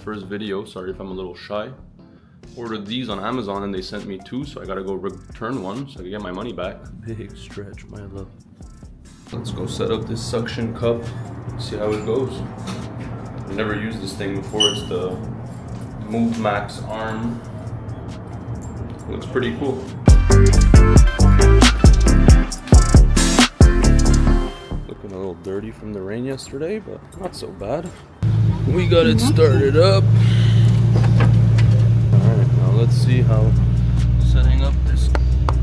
first video. Sorry if I'm a little shy. Ordered these on Amazon and they sent me 2, so I gotta go return one so I can get my money back. Big stretch, my love. Let's go set up this suction cup, see how it goes. I've never used this thing before. It's the Move Max arm. Looks pretty cool. Looking a little dirty from the rain yesterday, but not so bad. We got it started up. Alright, now let's see how setting up this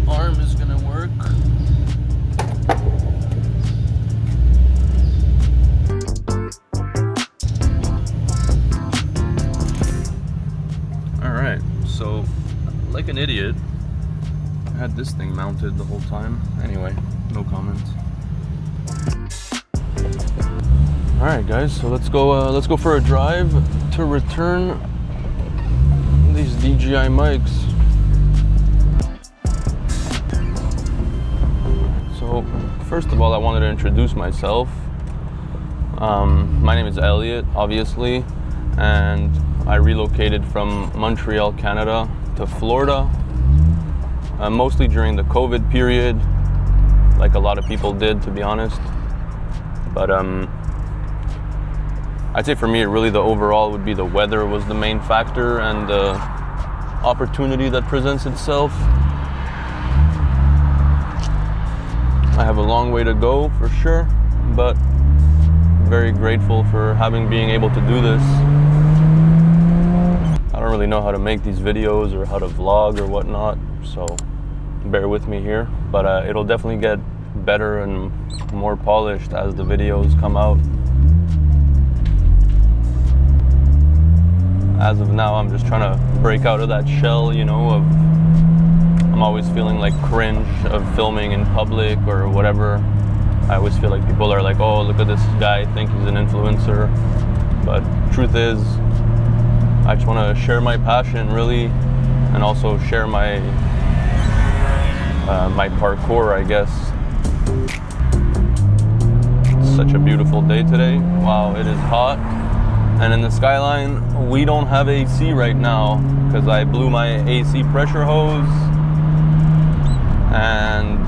arm is gonna work. Alright, so like an idiot, I had this thing mounted the whole time. Anyway, no comments. Alright guys, so let's go for a drive to return these DJI mics. So first of all, I wanted to introduce myself. My name is Elliot, obviously, and I relocated from Montreal, Canada to Florida, mostly during the COVID period, like a lot of people did, to be honest. But I'd say for me, really the overall would be the weather was the main factor and the opportunity that presents itself. I have a long way to go for sure, but very grateful for being able to do this. I don't really know how to make these videos or how to vlog or whatnot, so bear with me here. But it'll definitely get better and more polished as the videos come out. As of now, I'm just trying to break out of that shell, you know, of I'm always feeling like cringe of filming in public or whatever. I always feel like people are like, oh, look at this guy, I think he's an influencer. But truth is, I just want to share my passion, really, and also share my my parkour, I guess. It's such a beautiful day today. Wow, it is hot. And in the Skyline, we don't have AC right now because I blew my AC pressure hose, and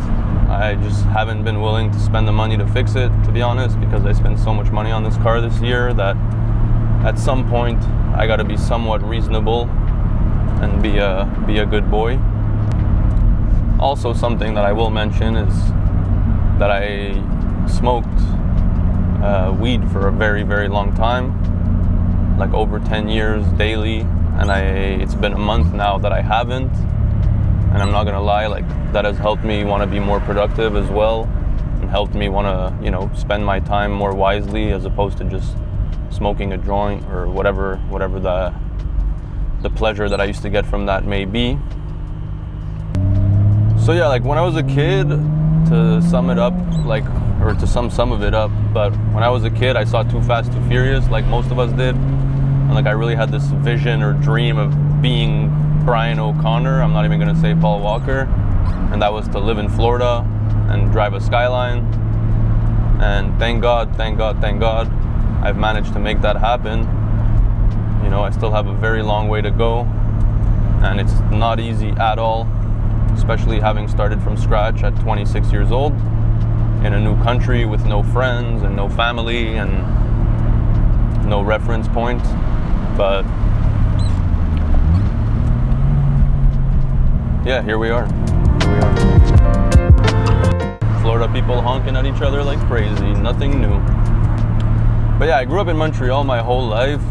I just haven't been willing to spend the money to fix it, to be honest, because I spent so much money on this car this year that at some point I got to be somewhat reasonable and be a good boy. Also, something that I will mention is that I smoked weed for a very, very long time. Like over 10 years daily, and it's been a month now that I haven't, and I'm not gonna lie, like that has helped me want to be more productive as well, and helped me want to, you know, spend my time more wisely as opposed to just smoking a joint or whatever the pleasure that I used to get from that may be. So yeah, like when I was a kid, to sum it up, like, or to sum some of it up, but when I was a kid, I saw Too Fast, Too Furious, like most of us did. And like I really had this vision or dream of being Brian O'Connor. I'm not even gonna say Paul Walker. And that was to live in Florida and drive a Skyline. And thank God, I've managed to make that happen. You know, I still have a very long way to go. And it's not easy at all, especially having started from scratch at 26 years old in a new country with no friends and no family and no reference point. But yeah, here we are. Florida people honking at each other like crazy, nothing new. But yeah, I grew up in Montreal my whole life,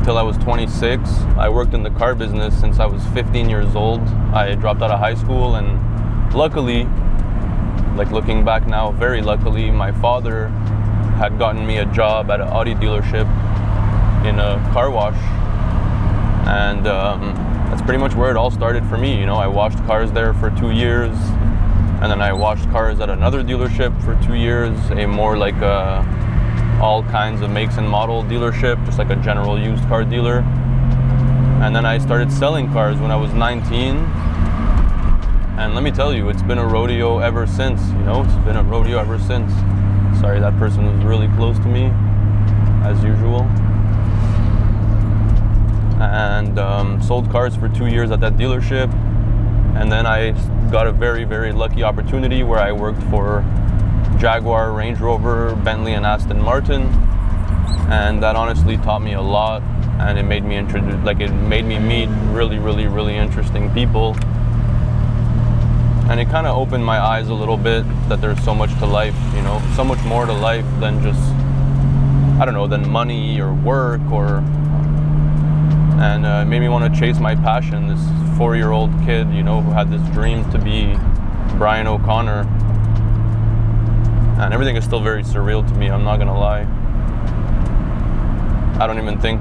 till I was 26. I worked in the car business since I was 15 years old. I dropped out of high school, and luckily, like looking back now, very luckily, my father had gotten me a job at an Audi dealership in a car wash, and that's pretty much where it all started for me. You know, I washed cars there for 2 years, and then I washed cars at another dealership for 2 years, a more like all kinds of makes and model dealership, just like a general used car dealer. And then I started selling cars when I was 19, and let me tell you, it's been a rodeo ever since. You know, it's been a rodeo ever since. Sorry, that person was really close to me. as usual. And sold cars for 2 years at that dealership. And then I got a very, very lucky opportunity where I worked for Jaguar, Range Rover, Bentley, and Aston Martin. And that honestly taught me a lot, and it made me meet really, really, really interesting people. And it kind of opened my eyes a little bit that there's so much to life, you know, so much more to life than just, I don't know, than money or work and it made me want to chase my passion. This 4-year-old kid, you know, who had this dream to be Brian O'Connor. And everything is still very surreal to me, I'm not gonna lie. I don't even think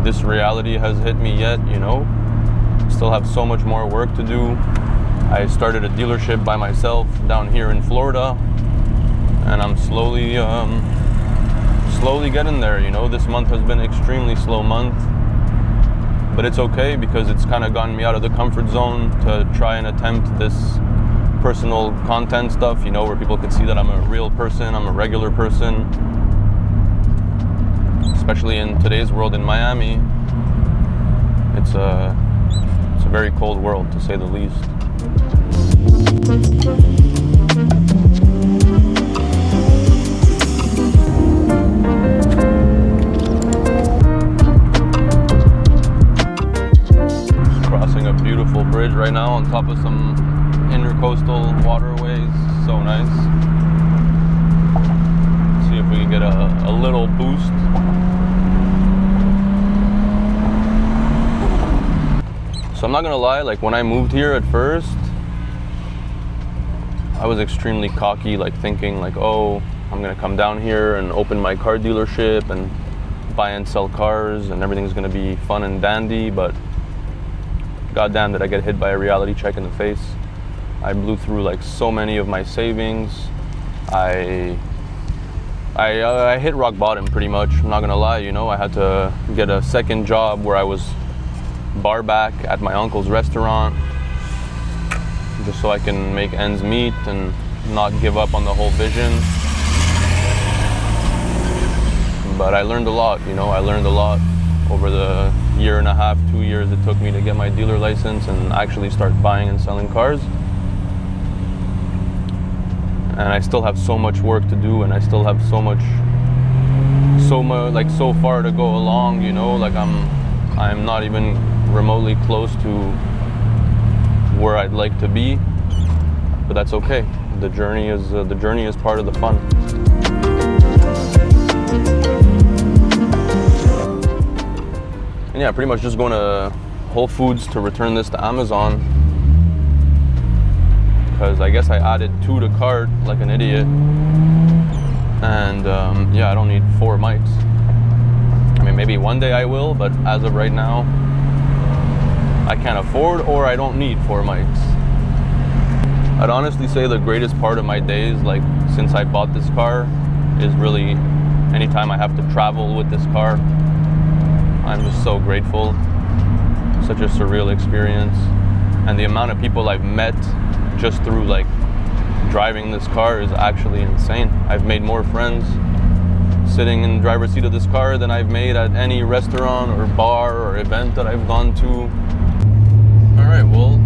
this reality has hit me yet, you know. Still have so much more work to do. I started a dealership by myself down here in Florida, and I'm slowly getting there, you know. This month has been an extremely slow month, but it's okay because it's kind of gotten me out of the comfort zone to try and attempt this personal content stuff, you know, where people could see that I'm a real person, I'm a regular person. Especially in today's world in Miami, it's a very cold world, to say the least. Crossing a beautiful bridge right now on top of some intercoastal waterways. So nice. Let's see if we can get a little boost. So I'm not gonna lie, like when I moved here at first, I was extremely cocky, like thinking like, oh, I'm gonna come down here and open my car dealership and buy and sell cars and everything's gonna be fun and dandy, but goddamn did I get hit by a reality check in the face. I blew through like so many of my savings. I hit rock bottom pretty much, I'm not gonna lie, you know. I had to get a second job where I was bar back at my uncle's restaurant just so I can make ends meet and not give up on the whole vision. But I learned a lot, you know. I learned a lot over the 1.5 to 2 years it took me to get my dealer license and actually start buying and selling cars. And I still have so much work to do, and I still have so far to go along, you know. Like I'm not even remotely close to where I'd like to be, but that's okay. The journey is part of the fun. And yeah, pretty much just going to Whole Foods to return this to Amazon, because I guess I added 2 to cart like an idiot. And yeah, I don't need 4 mics. I mean, maybe one day I will, but as of right now, I can't afford or I don't need 4 mics. I'd honestly say the greatest part of my days, like since I bought this car, is really anytime I have to travel with this car. I'm just so grateful. Such a surreal experience. And the amount of people I've met just through like driving this car is actually insane. I've made more friends sitting in the driver's seat of this car than I've made at any restaurant or bar or event that I've gone to. Alright, well,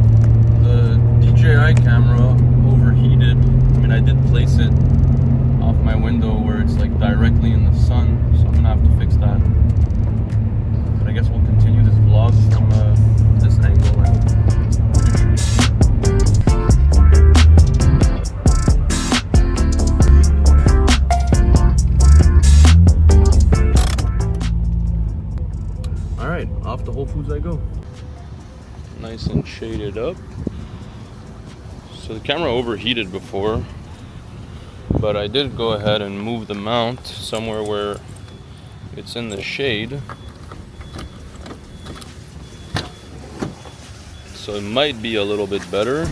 the DJI camera overheated. I mean, I did place it off my window where it's like directly in the sun, so I'm gonna have to fix that. But I guess we'll continue this vlog from this angle. Alright, off to Whole Foods I go. Nice and shaded up. So the camera overheated before, but I did go ahead and move the mount somewhere where it's in the shade. So it might be a little bit better.